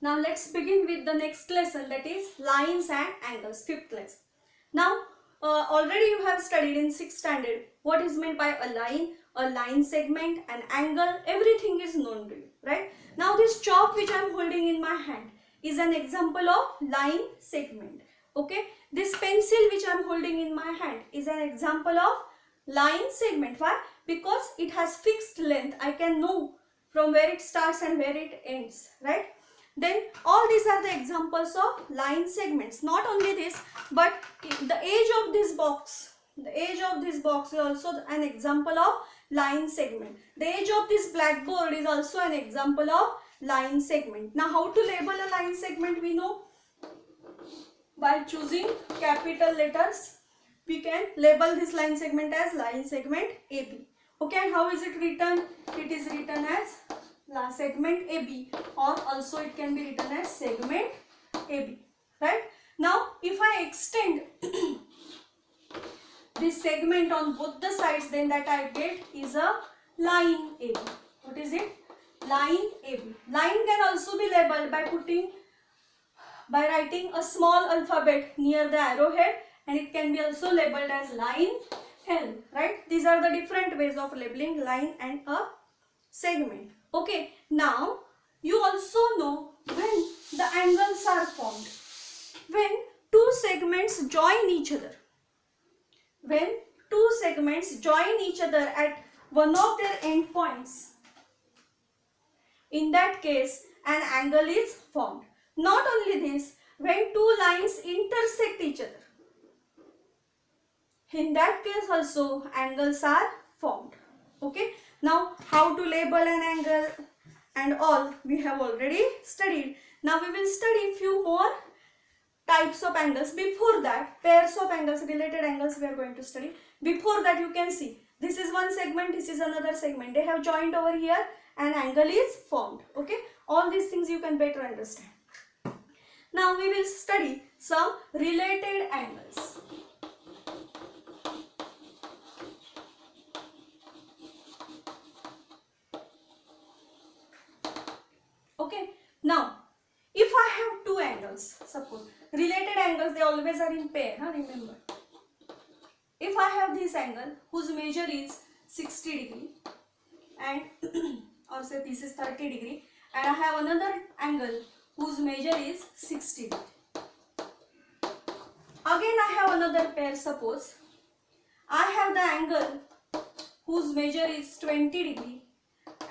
Now let's begin with the next lesson, that is lines and angles, fifth lesson. Now already you have studied in 6th standard what is meant by a line segment, an angle, everything is known to you, right? Now this chalk which I am holding in my hand is an example of line segment. Okay, this pencil which I am holding in my hand is an example of line segment. Why? Because it has fixed length. I can know from where it starts and where it ends, right? Then all these are the examples of line segments. Not only this, but the edge of this box, is also an example of line segment. The edge of this blackboard is also an example of line segment. Now how to label a line segment we know? By choosing capital letters, we can label this line segment as line segment AB. Okay, and how is it written? It is written as segment AB, or also it can be written as segment AB, right? Now if I extend this segment on both the sides, then that I get is a line AB. What is it? Line AB. Line can also be labeled by writing a small alphabet near the arrowhead, and it can be also labeled as line L, right? These are the different ways of labeling line and a segment. Okay, now you also know when the angles are formed. When two segments join each other. When two segments join each other at one of their endpoints, in that case an angle is formed. Not only this, when two lines intersect each other, in that case also angles are formed. Okay, now how to label an angle and all we have already studied. Now we will study few more types of angles. Before that, pairs of angles, related angles we are going to study. Before that, you can see this is one segment, this is another segment. They have joined over here, an angle is formed. Okay, all these things you can better understand. Now we will study some related angles. Okay, now if I have two angles, suppose related angles, they always are in pair, remember. If I have this angle whose measure is 60 degree and or say this is 30 degree, and I have another angle whose measure is 60 degree. Again I have another pair, suppose I have the angle whose measure is 20 degree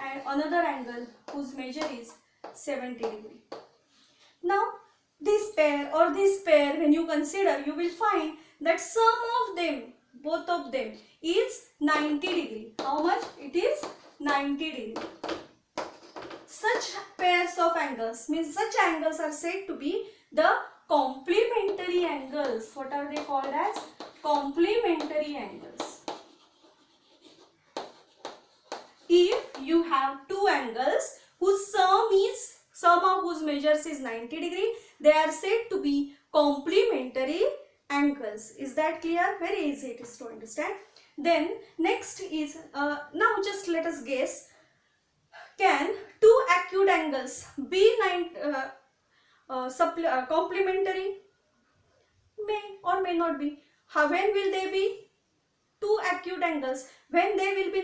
and another angle whose measure is 70 degree. Now this pair or this pair, when you consider, you will find that sum of them, both of them, is 90 degree. How much? It is 90 degree. Such pairs of angles, means such angles are said to be the complementary angles. What are they called as? Complementary angles. If you have two angles whose sum of whose measures is 90 degree, they are said to be complementary angles. Is that clear? Very easy it is to understand. Then next is, now just let us guess, can two acute angles be complementary? May or may not be. When will they be two acute angles? When they will be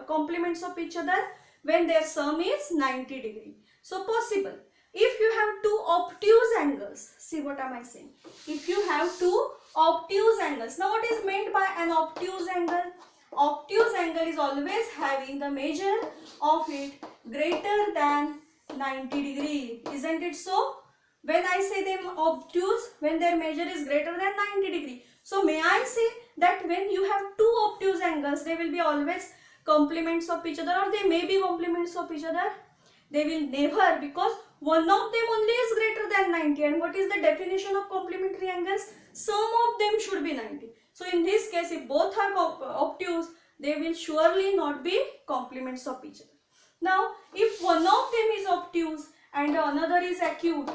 complements of each other? When their sum is 90 degree. So possible. If you have two obtuse angles, see what am I saying? If you have two obtuse angles. Now what is meant by an obtuse angle? Obtuse angle is always having the measure of it greater than 90 degree. Isn't it so? When I say them obtuse, when their measure is greater than 90 degree. So may I say that when you have two obtuse angles, they will be always complements of each other, or they may be complements of each other? They will never, because one of them only is greater than 90. And what is the definition of complementary angles? Sum of them should be 90. So in this case, if both are obtuse, they will surely not be complements of each other. Now, if one of them is obtuse and another is acute,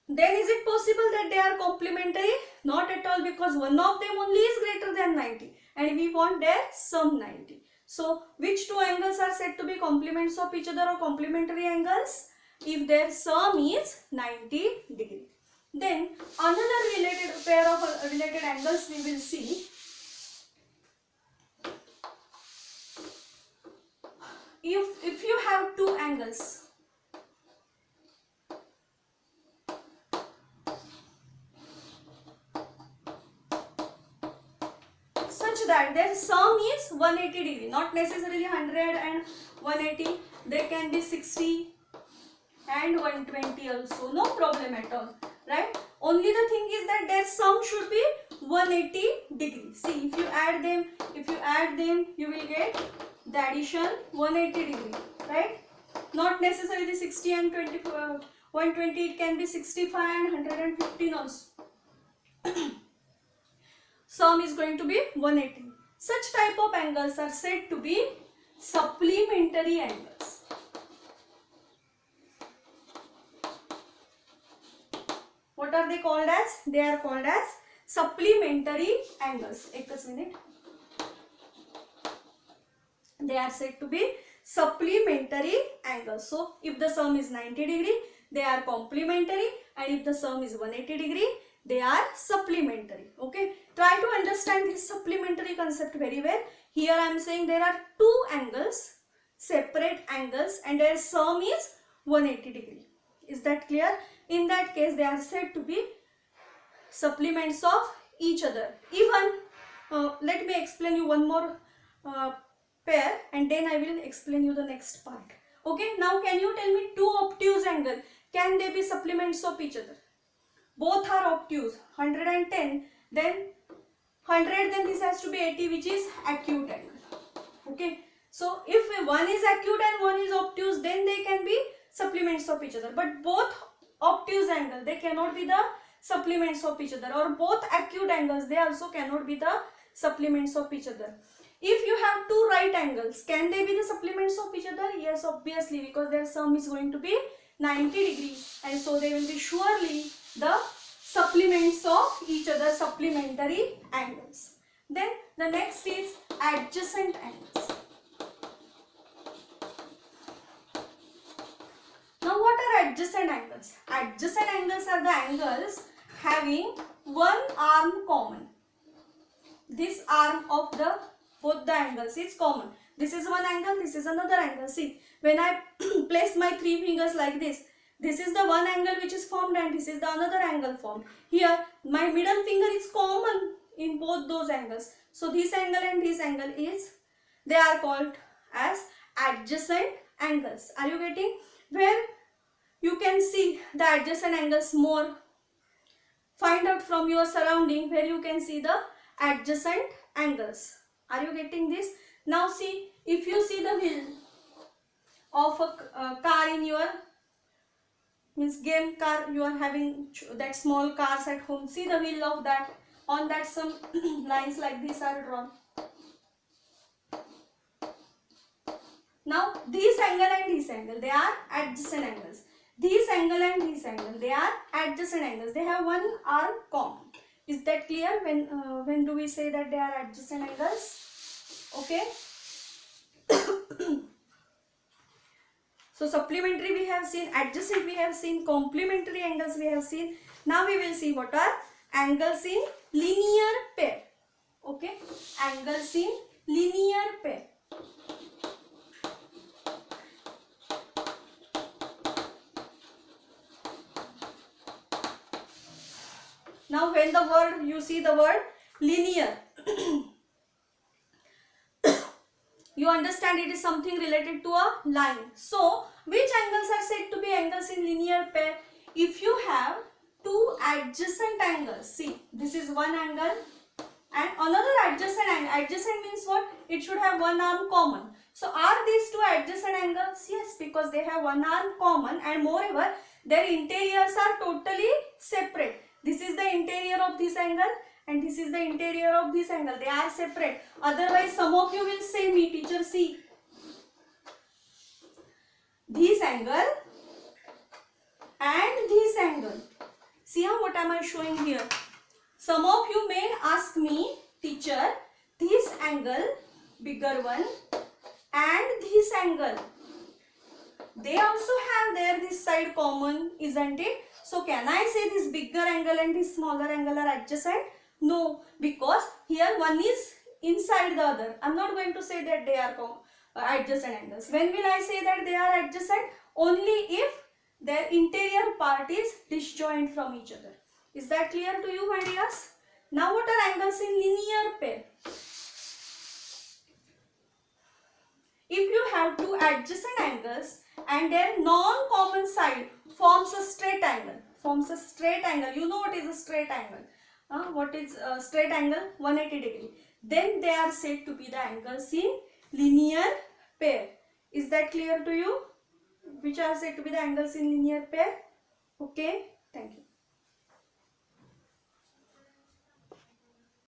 then is it possible that they are complementary? Not at all, because one of them only is greater than 90 and we want their sum 90. So which two angles are said to be complements of each other or complementary angles? If their sum is 90 degree. Then another related pair of related angles we will see. If you have two angles, such that their sum is 180 degree, not necessarily 100 and 180, they can be 60 and 120 also, no problem at all, right? Only the thing is that their sum should be 180 degree. See, if you add them, you will get the addition 180 degree, right? Not necessarily 60 and 120, it can be 65 and 115 also. Sum is going to be 180. Such type of angles are said to be supplementary angles. What are they called as? They are called as supplementary angles. Just a minute. They are said to be supplementary angles. So if the sum is 90 degree, they are complementary, and if the sum is 180 degree, they are supplementary. Okay, try to understand this supplementary concept very well. Here I am saying there are two angles, separate angles, and their sum is 180 degree. Is that clear? In that case, they are said to be supplements of each other. Even let me explain you one more pair, and then I will explain you the next part. Okay, now can you tell me two obtuse angles, can they be supplements of each other? Both are obtuse, 110, then 100, then this has to be 80, which is acute angle. Okay, so if one is acute and one is obtuse, then they can be supplements of each other. But both obtuse angles, they cannot be the supplements of each other, or both acute angles, they also cannot be the supplements of each other. If you have two right angles, can they be the supplements of each other? Yes, obviously, because their sum is going to be 90 degrees, and so they will be surely the supplements of each other, supplementary angles. Then the next is adjacent angles. Now what are adjacent angles? Adjacent angles are the angles having one arm common. This arm of both the angles is common. This is one angle, this is another angle. See, when I place my three fingers like this, this is the one angle which is formed, and this is the another angle formed. Here, my middle finger is common in both those angles. So this angle and this angle they are called as adjacent angles. Are you getting? Where you can see the adjacent angles more. Find out from your surrounding where you can see the adjacent angles. Are you getting this? Now see, if you see the wheel of a car in your game car, you are having that small cars at home. See the wheel of that. On that some lines like this are drawn. Now this angle and this angle, they are adjacent angles. This angle and this angle, they are adjacent angles. They have one arm common. Is that clear? When do we say that they are adjacent angles? Okay. So supplementary we have seen, adjacent we have seen, complementary angles we have seen. Now we will see what are angles in linear pair. Okay, angles in linear pair. Now when you see the word linear, you understand it is something related to a line. So which angles are said to be angles in linear pair? If you have two adjacent angles, see, this is one angle and another adjacent angle. Adjacent means what? It should have one arm common. So are these two adjacent angles? Yes, because they have one arm common, and moreover their interiors are totally separate. This is the interior of this angle and this is the interior of this angle. They are separate. Otherwise some of you will say me, teacher, see, this angle and this angle. See how what am I showing here? Some of you may ask me, teacher, this angle, bigger one, and this angle, they also have their this side common, isn't it? So can I say this bigger angle and this smaller angle are adjacent? No, because here one is inside the other. I'm not going to say that they are adjacent angles. When will I say that they are adjacent? Only if their interior part is disjoint from each other. Is that clear to you, my dears? Now what are angles in linear pair? If you have two adjacent angles and their non-common side forms a straight angle, you know what is a straight angle? What is a straight angle? 180 degree. Then they are said to be the angles in linear pair. Is that clear to you? Which are said to be the angles in linear pair? Okay, thank you.